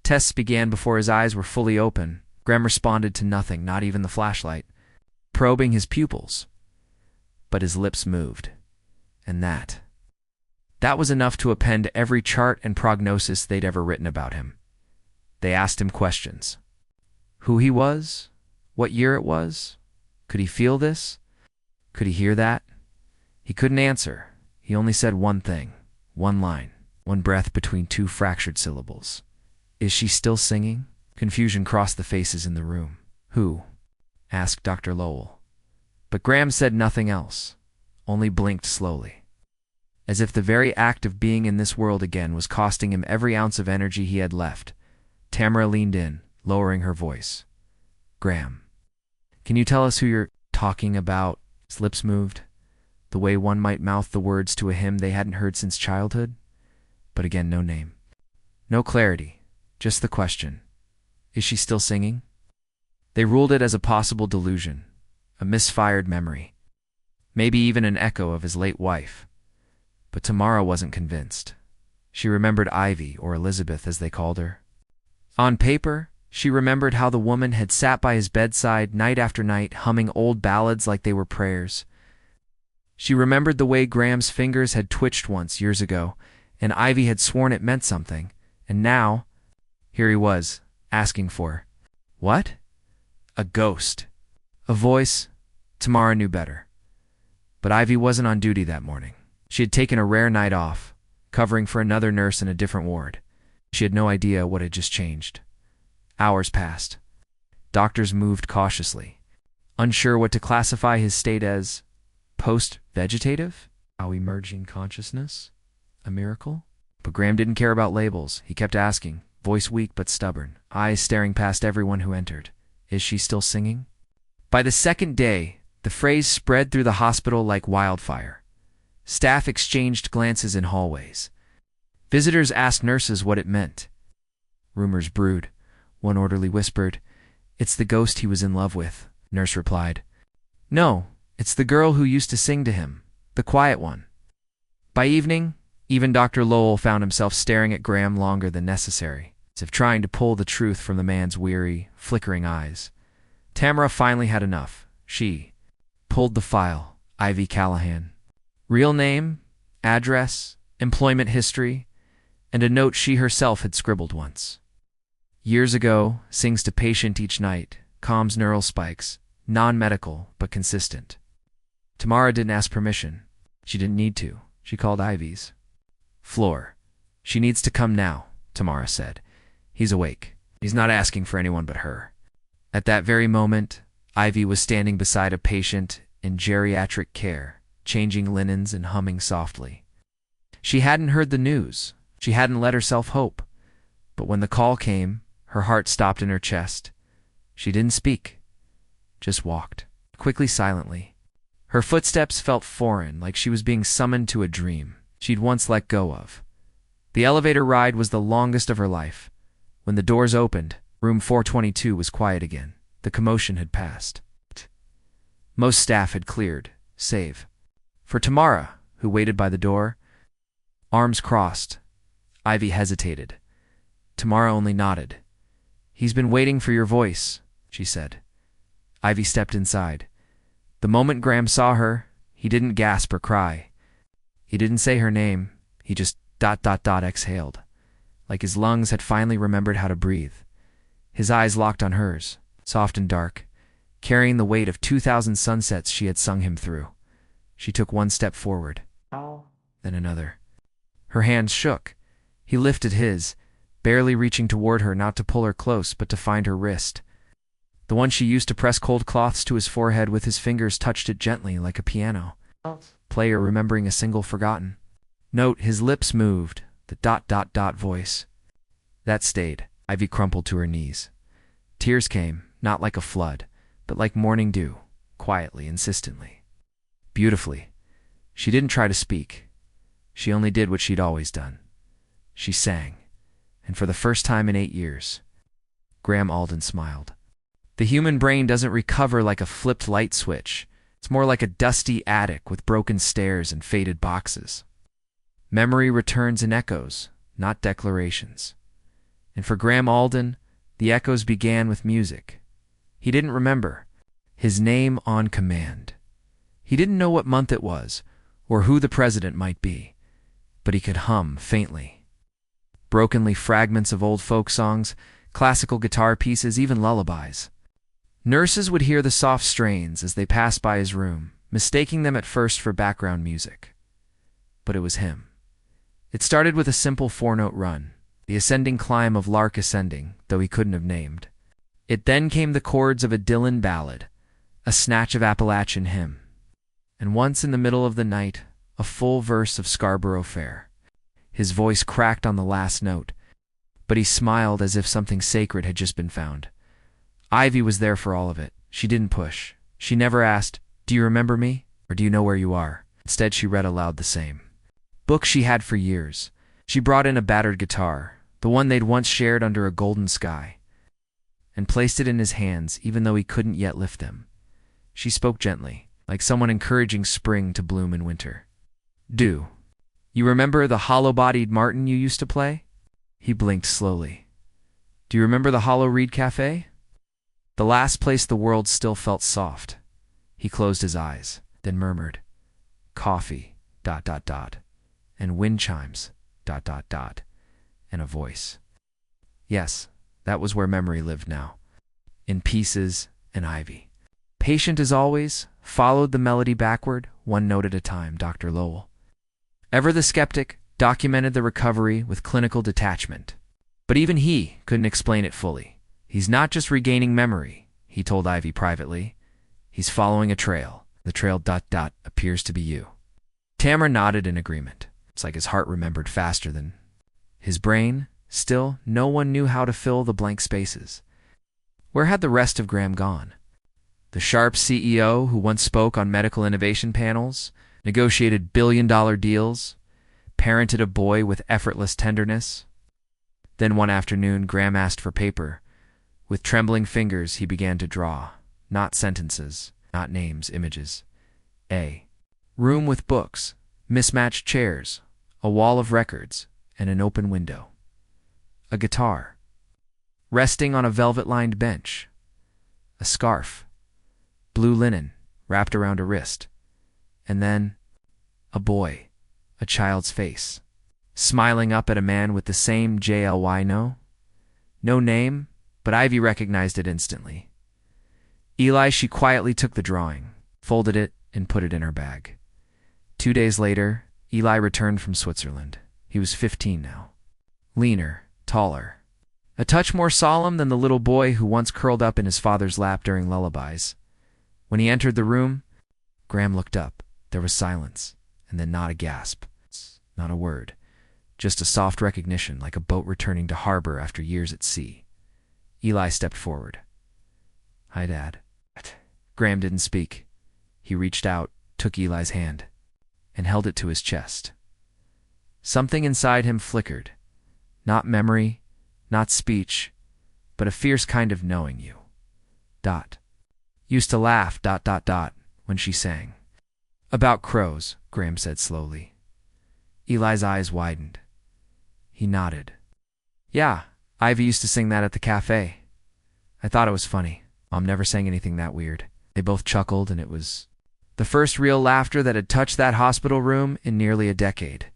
Tests began before his eyes were fully open. Graham responded to nothing, not even the flashlight, probing his pupils. But his lips moved. And that was enough to append every chart and prognosis they'd ever written about him. They asked him questions. Who he was? What year it was? Could he feel this? Could he hear that? He couldn't answer. He only said one thing, one line, one breath between 2 fractured syllables. "Is she still singing?" Confusion crossed the faces in the room. "Who?" asked Dr. Lowell. But Graham said nothing else, only blinked slowly. As if the very act of being in this world again was costing him every ounce of energy he had left, Tamara leaned in, lowering her voice. "Graham, can you tell us who you're talking about?" His lips moved, the way one might mouth the words to a hymn they hadn't heard since childhood. But again, no name. No clarity, just the question. Is she still singing? They ruled it as a possible delusion, a misfired memory, maybe even an echo of his late wife. But Tamara wasn't convinced. She remembered Ivy, or Elizabeth as they called her. On paper, she remembered how the woman had sat by his bedside night after night, humming old ballads like they were prayers. She remembered the way Graham's fingers had twitched once years ago, and Ivy had sworn it meant something, and now, here he was, asking for, what? A ghost. A voice. Tamara knew better. But Ivy wasn't on duty that morning. She had taken a rare night off, covering for another nurse in a different ward. She had no idea what had just changed. Hours passed. Doctors moved cautiously, unsure what to classify his state as. Post-vegetative? How emerging consciousness? A miracle? But Graham didn't care about labels. He kept asking, voice weak but stubborn, eyes staring past everyone who entered. Is she still singing? By the second day, the phrase spread through the hospital like wildfire. Staff exchanged glances in hallways. Visitors asked nurses what it meant. Rumors brewed. One orderly whispered, "It's the ghost he was in love with," nurse replied. "No, it's the girl who used to sing to him, the quiet one." By evening, even Dr. Lowell found himself staring at Graham longer than necessary, as if trying to pull the truth from the man's weary, flickering eyes. Tamara finally had enough. She pulled the file. Ivy Callahan. Real name, address, employment history, and a note she herself had scribbled once. Years ago, sings to patient each night, calms neural spikes, non-medical but consistent. Tamara didn't ask permission. She didn't need to. She called Ivy's. Floor. She needs to come now, Tamara said. He's awake. He's not asking for anyone but her. At that very moment, Ivy was standing beside a patient in geriatric care, changing linens and humming softly. She hadn't heard the news. She hadn't let herself hope. But when the call came, her heart stopped in her chest. She didn't speak, just walked, quickly, silently. Her footsteps felt foreign, like she was being summoned to a dream she'd once let go of. The elevator ride was the longest of her life. When the doors opened, room 422 was quiet again. The commotion had passed. Most staff had cleared, save for Tamara, who waited by the door. Arms crossed. Ivy hesitated. Tamara only nodded. "He's been waiting for your voice," she said. Ivy stepped inside. The moment Graham saw her, he didn't gasp or cry. He didn't say her name. He just ... exhaled, like his lungs had finally remembered how to breathe. His eyes locked on hers, soft and dark, carrying the weight of 2,000 sunsets she had sung him through. She took one step forward, then another. Her hands shook. He lifted his, barely reaching toward her, not to pull her close, but to find her wrist. The one she used to press cold cloths to his forehead with, his fingers touched it gently like a piano player remembering a single forgotten note. His lips moved, the ... voice. That stayed. Ivy crumpled to her knees. Tears came, not like a flood, but like morning dew, quietly, insistently. Beautifully. She didn't try to speak. She only did what she'd always done. She sang, and for the first time in 8 years, Graham Alden smiled. The human brain doesn't recover like a flipped light switch. It's more like a dusty attic with broken stairs and faded boxes. Memory returns in echoes, not declarations. And for Graham Alden, the echoes began with music. He didn't remember his name on command. He didn't know what month it was, or who the president might be, but he could hum faintly. Brokenly, fragments of old folk songs, classical guitar pieces, even lullabies. Nurses would hear the soft strains as they passed by his room, mistaking them at first for background music. But it was him. It started with a simple 4-note run, the ascending climb of lark ascending, though he couldn't have named. It then came the chords of a Dylan ballad, a snatch of Appalachian hymn, and once in the middle of the night, a full verse of Scarborough Fair. His voice cracked on the last note, but he smiled as if something sacred had just been found. Ivy was there for all of it. She didn't push. She never asked, "Do you remember me?" or "Do you know where you are?" Instead, she read aloud the same book she had for years, She brought in a battered guitar, the one they'd once shared under a golden sky, and placed it in his hands even though he couldn't yet lift them. She spoke gently, like someone encouraging spring to bloom in winter. "Do you remember the hollow-bodied Martin you used to play?" He blinked slowly. "Do you remember the Hollow Reed Cafe?" The last place the world still felt soft. He closed his eyes, then murmured, "Coffee, ... and wind chimes, ... and a voice." Yes, that was where memory lived now, in pieces and ivy. Patient as always, followed the melody backward, one note at a time, Dr. Lowell. Ever the skeptic, documented the recovery with clinical detachment. But even he couldn't explain it fully. "He's not just regaining memory," he told Ivy privately. "He's following a trail. The trail ... appears to be you." Tamara nodded in agreement. It's like his heart remembered faster than his brain. Still, no one knew how to fill the blank spaces. Where had the rest of Graham gone? The sharp CEO who once spoke on medical innovation panels, negotiated billion-dollar deals, parented a boy with effortless tenderness. Then one afternoon, Graham asked for paper. With trembling fingers, he began to draw. Not sentences, not names, images. A room with books, mismatched chairs, a wall of records, and an open window. A guitar, resting on a velvet-lined bench. A scarf, blue linen, wrapped around a wrist. And then, a boy, a child's face, smiling up at a man with the same JLY no name, but Ivy recognized it instantly. Eli, she quietly took the drawing, folded it, and put it in her bag. 2 days later, Eli returned from Switzerland. He was 15 now. Leaner, taller. A touch more solemn than the little boy who once curled up in his father's lap during lullabies. When he entered the room, Graham looked up. There was silence, and then not a gasp, not a word. Just a soft recognition, like a boat returning to harbor after years at sea. Eli stepped forward. "Hi, Dad." Graham didn't speak. He reached out, took Eli's hand, and held it to his chest. Something inside him flickered. Not memory, not speech, but a fierce kind of knowing you. Used to laugh, ... when she sang. "About crows," Graham said slowly. Eli's eyes widened. He nodded. "Yeah, Ivy used to sing that at the cafe. I thought it was funny. Mom never sang anything that weird." They both chuckled, and it was the first real laughter that had touched that hospital room in nearly a decade.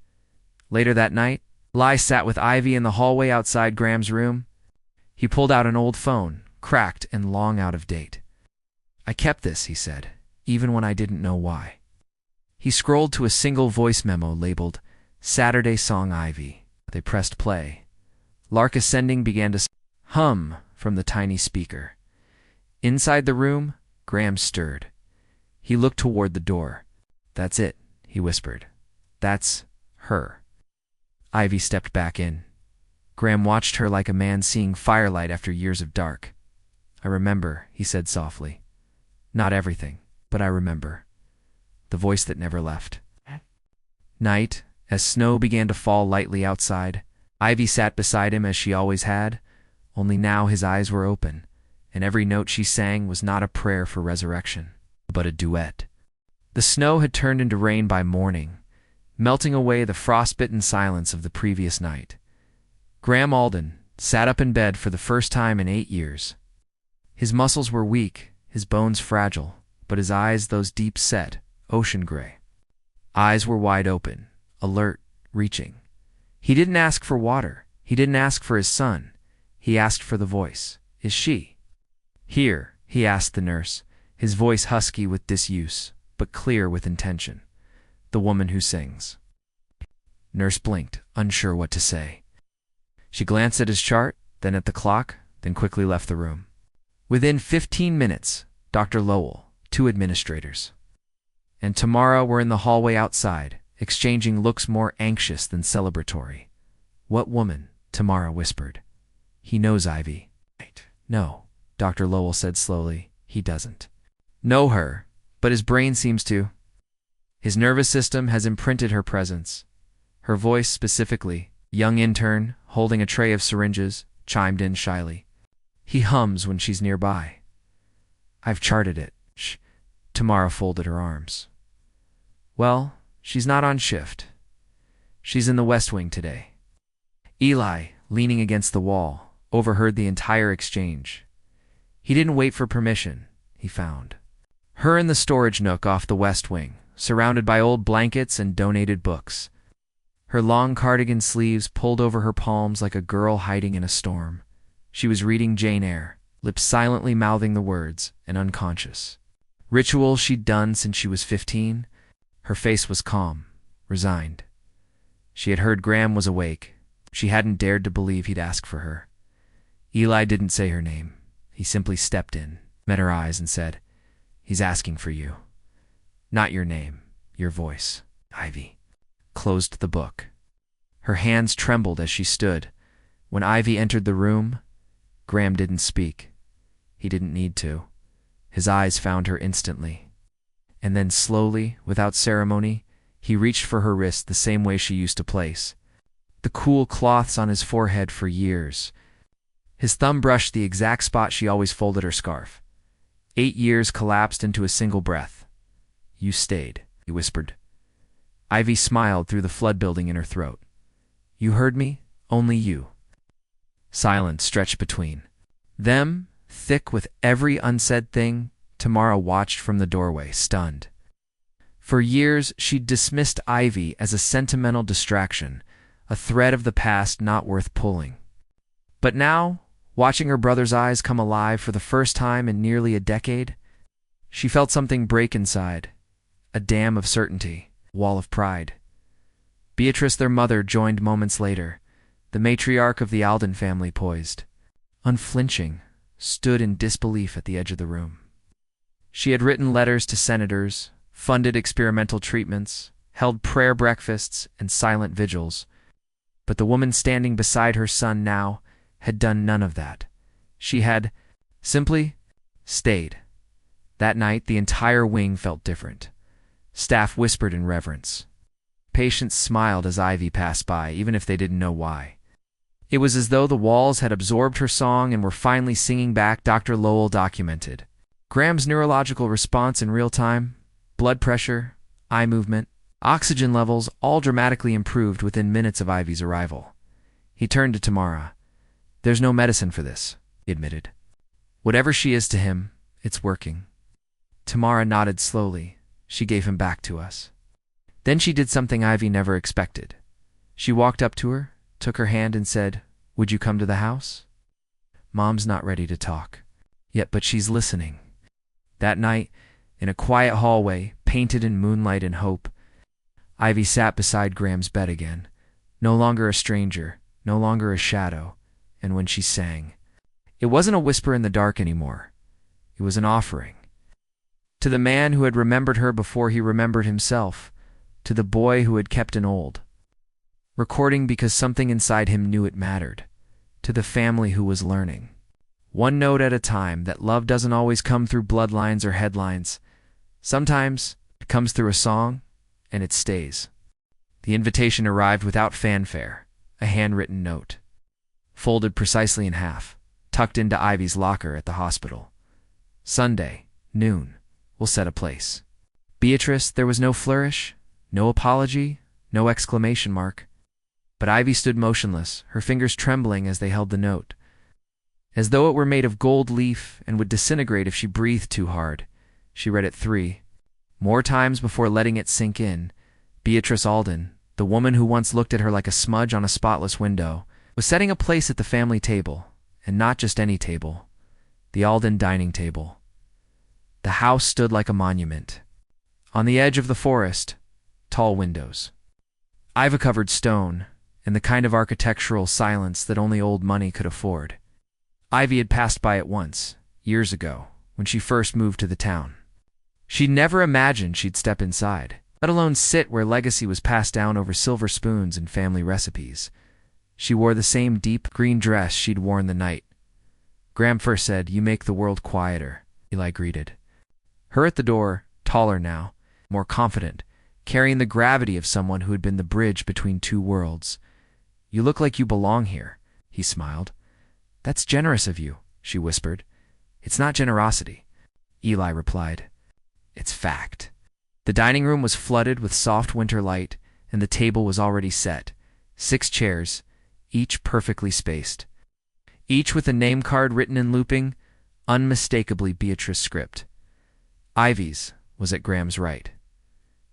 Later that night, Eli sat with Ivy in the hallway outside Graham's room. He pulled out an old phone, cracked and long out of date. "I kept this," he said, even when I didn't know why. He scrolled to a single voice memo labeled "Saturday Song Ivy." They pressed play. Lark Ascending began to hum from the tiny speaker. Inside the room, Graham stirred. He looked toward the door. "That's it," he whispered. "That's her." Ivy stepped back in. Graham watched her like a man seeing firelight after years of dark. "I remember," he said softly. "Not everything, but I remember." The voice that never left. Night, as snow began to fall lightly outside, Ivy sat beside him as she always had, only now his eyes were open, and every note she sang was not a prayer for resurrection, but a duet. The snow had turned into rain by morning, melting away the frostbitten silence of the previous night. Graham Alden sat up in bed for the first time in 8 years. His muscles were weak, his bones fragile, but his eyes, those deep-set, ocean gray. Eyes were wide open, alert, reaching. He didn't ask for water. He didn't ask for his son. He asked for the voice. "Is she here?" he asked the nurse, his voice husky with disuse, but clear with intention. "The woman who sings." Nurse blinked, unsure what to say. She glanced at his chart, then at the clock, then quickly left the room. Within 15 minutes, Dr. Lowell, 2 administrators. And Tamara were in the hallway outside, exchanging looks more anxious than celebratory. "What woman?" Tamara whispered. "He knows Ivy." "No," Dr. Lowell said slowly. "He doesn't know her, but his brain seems to. His nervous system has imprinted her presence. Her voice specifically, A young intern, holding a tray of syringes, chimed in shyly. He hums when she's nearby. I've charted it. Shh. Tamara folded her arms. Well, she's not on shift. She's in the West Wing today. Eli, leaning against the wall, overheard the entire exchange. He didn't wait for permission, he found her in the storage nook off the West Wing, surrounded by old blankets and donated books. Her long cardigan sleeves pulled over her palms like a girl hiding in a storm. She was reading Jane Eyre, lips silently mouthing the words, and unconscious. Rituals she'd done since she was 15. Her face was calm, resigned. She had heard Graham was awake. She hadn't dared to believe he'd ask for her. Eli didn't say her name. He simply stepped in, met her eyes, and said, He's asking for you. Not your name, your voice. Ivy closed the book. Her hands trembled as she stood. When Ivy entered the room, Graham didn't speak. He didn't need to. His eyes found her instantly. And then slowly, without ceremony, he reached for her wrist the same way she used to place. The cool cloths on his forehead for years. His thumb brushed the exact spot she always folded her scarf. 8 years collapsed into a single breath. You stayed, he whispered. Ivy smiled through the flood building in her throat. You heard me? Only you. Silence stretched between them, thick with every unsaid thing. Tamara watched from the doorway, stunned. For years, she'd dismissed Ivy as a sentimental distraction, a thread of the past not worth pulling. But now, watching her brother's eyes come alive for the first time in nearly a decade, she felt something break inside, a dam of certainty, a wall of pride. Beatrice, their mother, joined moments later, the matriarch of the Alden family poised, unflinching, stood in disbelief at the edge of the room. She had written letters to senators, funded experimental treatments, held prayer breakfasts and silent vigils. But the woman standing beside her son now had done none of that. She had simply stayed. That night, the entire wing felt different. Staff whispered in reverence. Patients smiled as Ivy passed by, even if they didn't know why. It was as though the walls had absorbed her song and were finally singing back. Dr. Lowell documented Graham's neurological response in real time, blood pressure, eye movement, oxygen levels all dramatically improved within minutes of Ivy's arrival. He turned to Tamara. There's no medicine for this, he admitted. Whatever she is to him, it's working. Tamara nodded slowly. She gave him back to us. Then she did something Ivy never expected. She walked up to her, took her hand and said, Would you come to the house? Mom's not ready to talk yet, but she's listening. That night, in a quiet hallway, painted in moonlight and hope, Ivy sat beside Graham's bed again, no longer a stranger, no longer a shadow, and when she sang, it wasn't a whisper in the dark anymore. It was an offering. To the man who had remembered her before he remembered himself, to the boy who had kept an old recording because something inside him knew it mattered, to the family who was learning, one note at a time, that love doesn't always come through bloodlines or headlines. Sometimes it comes through a song, and it stays. The invitation arrived without fanfare, a handwritten note, folded precisely in half, tucked into Ivy's locker at the hospital. Sunday, noon, we'll set a place. Beatrice, there was no flourish, no apology, no exclamation mark. But Ivy stood motionless, her fingers trembling as they held the note, as though it were made of gold leaf and would disintegrate if she breathed too hard. She read it 3 more times before letting it sink in. Beatrice Alden, the woman who once looked at her like a smudge on a spotless window, was setting a place at the family table, and not just any table, the Alden dining table. The house stood like a monument. On the edge of the forest, tall windows, ivy-covered stone, and the kind of architectural silence that only old money could afford. Ivy had passed by it once, years ago, when she first moved to the town. She'd never imagined she'd step inside, let alone sit where legacy was passed down over silver spoons and family recipes. She wore the same deep green dress she'd worn the night. Graham first said, "You make the world quieter," Eli greeted her at the door, taller now, more confident, carrying the gravity of someone who had been the bridge between two worlds. You look like you belong here, he smiled. That's generous of you, she whispered. It's not generosity, Eli replied. It's fact. The dining room was flooded with soft winter light, and the table was already set. 6 chairs, each perfectly spaced. Each with a name card written in looping, unmistakably Beatrice script. Ivy's was at Graham's right.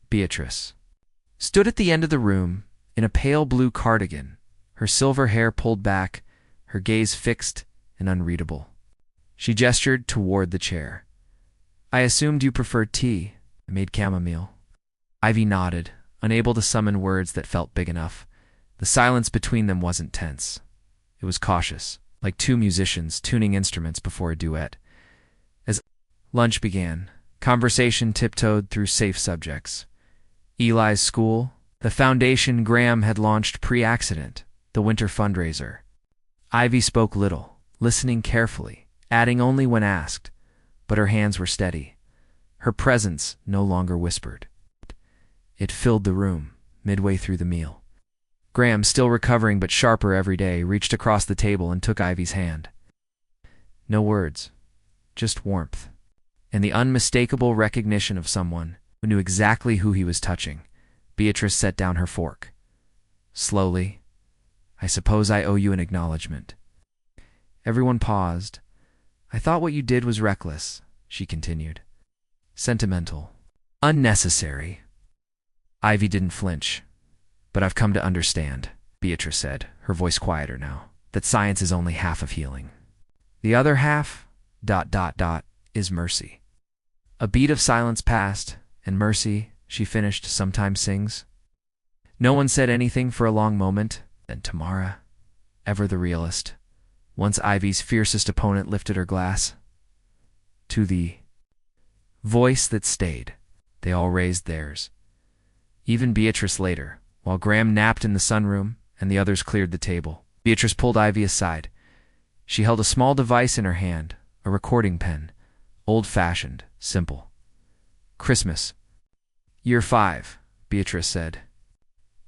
Beatrice stood at the end of the room in a pale blue cardigan, her silver hair pulled back, her gaze fixed and unreadable. She gestured toward the chair. I assumed you preferred tea. I made chamomile. Ivy nodded, unable to summon words that felt big enough. The silence between them wasn't tense. It was cautious, like 2 musicians tuning instruments before a duet. As lunch began, conversation tiptoed through safe subjects. Eli's school, the foundation Graham had launched pre-accident, the winter fundraiser. Ivy spoke little, listening carefully, adding only when asked, but her hands were steady. Her presence no longer whispered. It filled the room, midway through the meal. Graham, still recovering but sharper every day, reached across the table and took Ivy's hand. No words, just warmth, and the unmistakable recognition of someone who knew exactly who he was touching. Beatrice set down her fork. Slowly, I suppose I owe you an acknowledgement. Everyone paused. I thought what you did was reckless, she continued. Sentimental. Unnecessary. Ivy didn't flinch. But I've come to understand, Beatrice said, her voice quieter now, that science is only half of healing. The other half, ... is mercy. A beat of silence passed, and mercy, she finished, sometimes sings. No one said anything for a long moment. Then Tamara, ever the realist, once Ivy's fiercest opponent, lifted her glass. To the voice that stayed, they all raised theirs. Even Beatrice later, while Graham napped in the sunroom and the others cleared the table. Beatrice pulled Ivy aside. She held a small device in her hand, a recording pen, old-fashioned, simple. Christmas. Year 5, Beatrice said.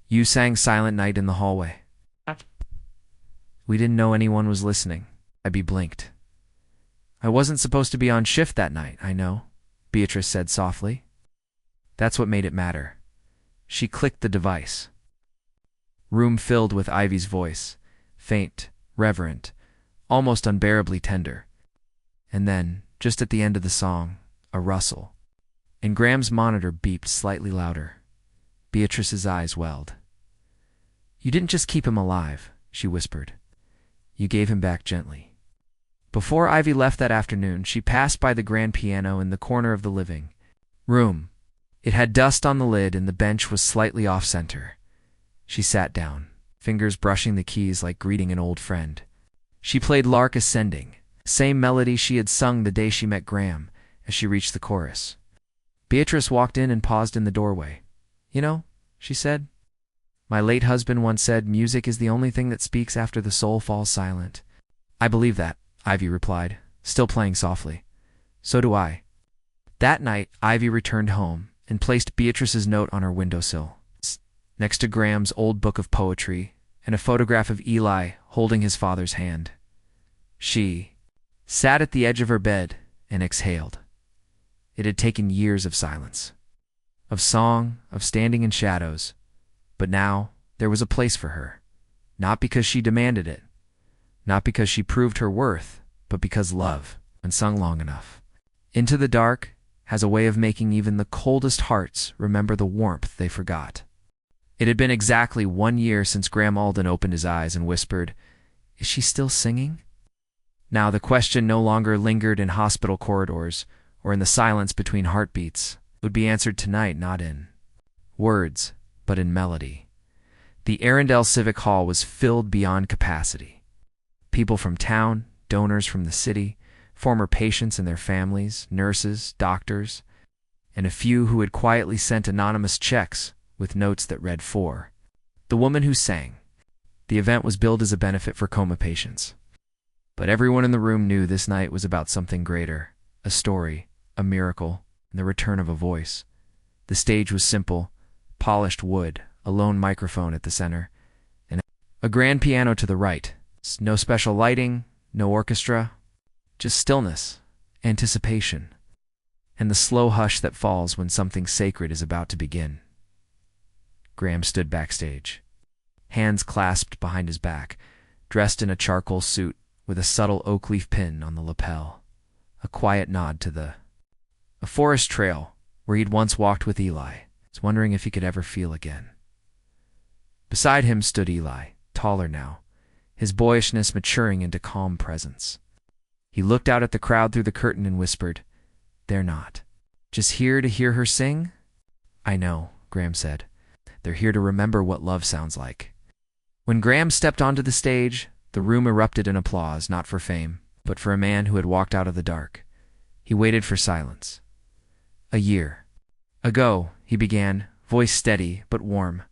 You sang Silent Night in the hallway. We didn't know anyone was listening. Ivy blinked. I wasn't supposed to be on shift that night, I know, Beatrice said softly. That's what made it matter. She clicked the device. Room filled with Ivy's voice, faint, reverent, almost unbearably tender. And then, just at the end of the song, a rustle, and Graham's monitor beeped slightly louder. Beatrice's eyes welled. You didn't just keep him alive, she whispered. You gave him back gently. Before Ivy left that afternoon, she passed by the grand piano in the corner of the living room. It had dust on the lid and the bench was slightly off-center. She sat down, fingers brushing the keys like greeting an old friend. She played Lark Ascending, same melody she had sung the day she met Graham, as she reached the chorus. Beatrice walked in and paused in the doorway. You know, she said, my late husband once said music is the only thing that speaks after the soul falls silent. I believe that, Ivy replied, still playing softly. So do I. That night, Ivy returned home and placed Beatrice's note on her windowsill, next to Graham's old book of poetry and a photograph of Eli holding his father's hand. She sat at the edge of her bed and exhaled. It had taken years of silence, of song, of standing in shadows, but now there was a place for her, not because she demanded it, not because she proved her worth, but because love, when sung long enough, into the dark, has a way of making even the coldest hearts remember the warmth they forgot. It had been exactly 1 year since Graham Alden opened his eyes and whispered, Is she still singing? Now the question no longer lingered in hospital corridors or in the silence between heartbeats. It would be answered tonight, not in words, but in melody. The Arundel Civic Hall was filled beyond capacity. People from town, donors from the city, former patients and their families, nurses, doctors, and a few who had quietly sent anonymous checks with notes that read for the woman who sang. The event was billed as a benefit for coma patients. But everyone in the room knew this night was about something greater, a story, a miracle, and the return of a voice. The stage was simple, polished wood, a lone microphone at the center, and A grand piano to the right. No special lighting, no orchestra, just stillness, anticipation, and the slow hush that falls when something sacred is about to begin. Graham stood backstage, hands clasped behind his back, dressed in a charcoal suit with a subtle oak leaf pin on the lapel, a quiet nod to a forest trail where he'd once walked with Eli, wondering if he could ever feel again. Beside him stood Eli, taller now, his boyishness maturing into calm presence. He looked out at the crowd through the curtain and whispered, "They're not just here to hear her sing?" "I know," Graham said. "They're here to remember what love sounds like." When Graham stepped onto the stage, the room erupted in applause, not for fame, but for a man who had walked out of the dark. He waited for silence. "A year ago," he began, voice steady but warm,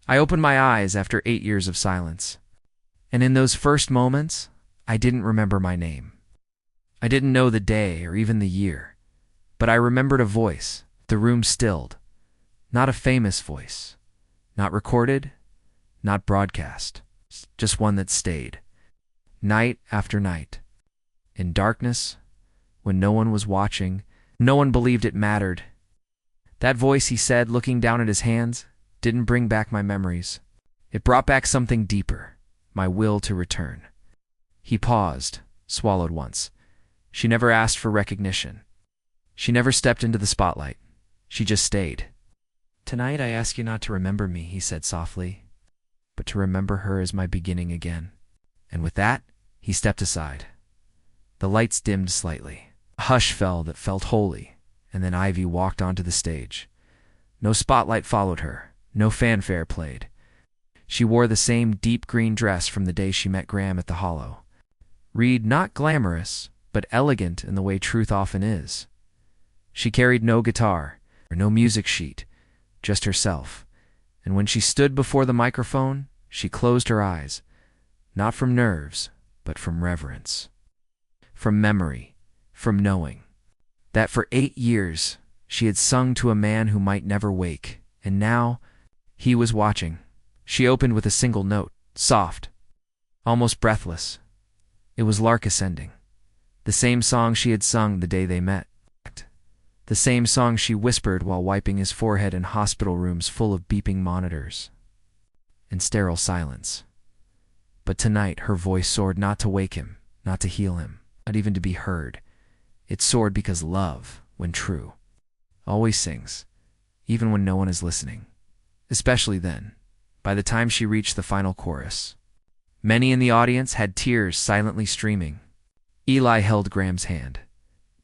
"I opened my eyes after 8 years of silence. And in those first moments, I didn't remember my name. I didn't know the day or even the year, but I remembered a voice, the room stilled. Not a famous voice, not recorded, not broadcast, just one that stayed. Night after night. In darkness, when no one was watching, no one believed it mattered. That voice," he said, looking down at his hands, "didn't bring back my memories. It brought back something deeper, my will to return." He paused, swallowed once. She never asked for recognition. She never stepped into the spotlight. She just stayed. "Tonight I ask you not to remember me," he said softly, "but to remember her as my beginning again." And with that, he stepped aside. The lights dimmed slightly. A hush fell that felt holy, and then Ivy walked onto the stage. No spotlight followed her. No fanfare played. She wore the same deep green dress from the day she met Graham at the Hollow. Reed, not glamorous, but elegant in the way truth often is. She carried no guitar, or no music sheet, just herself. And when she stood before the microphone, she closed her eyes, not from nerves, but from reverence. From memory, from knowing that for 8 years she had sung to a man who might never wake, and now he was watching. She opened with a single note, soft, almost breathless. It was Lark Ascending, the same song she had sung the day they met, the same song she whispered while wiping his forehead in hospital rooms full of beeping monitors and sterile silence. But tonight her voice soared not to wake him, not to heal him, not even to be heard. It soared because love, when true, always sings, even when no one is listening. Especially then, by the time she reached the final chorus. Many in the audience had tears silently streaming. Eli held Graham's hand.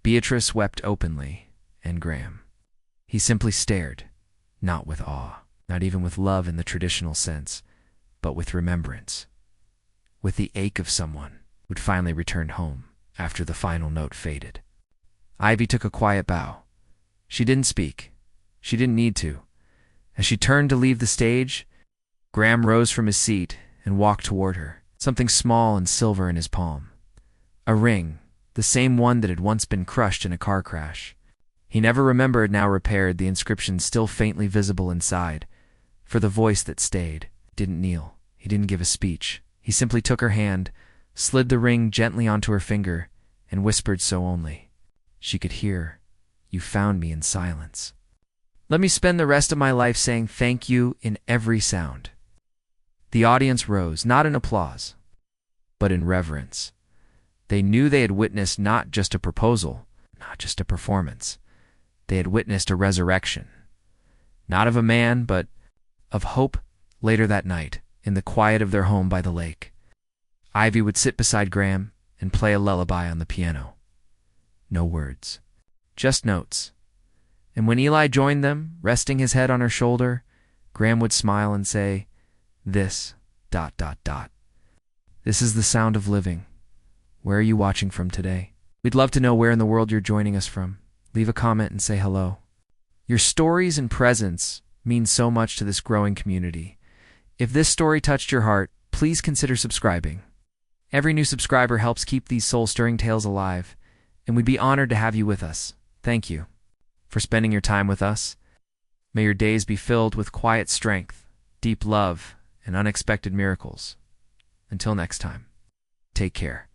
Beatrice wept openly, and Graham. He simply stared, not with awe, not even with love in the traditional sense, but with remembrance, with the ache of someone who'd finally returned home after the final note faded. Ivy took a quiet bow. She didn't speak. She didn't need to. As she turned to leave the stage, Graham rose from his seat and walked toward her, something small and silver in his palm. A ring, the same one that had once been crushed in a car crash. He never remembered, now repaired, the inscription still faintly visible inside. For the voice that stayed didn't kneel. He didn't give a speech. He simply took her hand, slid the ring gently onto her finger, and whispered so only she could hear, "You found me in silence. Let me spend the rest of my life saying thank you in every sound." The audience rose, not in applause, but in reverence. They knew they had witnessed not just a proposal, not just a performance. They had witnessed a resurrection. Not of a man, but of hope. Later that night, in the quiet of their home by the lake, Ivy would sit beside Graham and play a lullaby on the piano. No words, just notes. And when Eli joined them, resting his head on her shoulder, Graham would smile and say, This, ... This is the sound of living. Where are you watching from today? We'd love to know where in the world you're joining us from. Leave a comment and say hello. Your stories and presence mean so much to this growing community. If this story touched your heart, please consider subscribing. Every new subscriber helps keep these soul-stirring tales alive, and we'd be honored to have you with us. Thank you for spending your time with us. May your days be filled with quiet strength, deep love, and unexpected miracles. Until next time. Take care.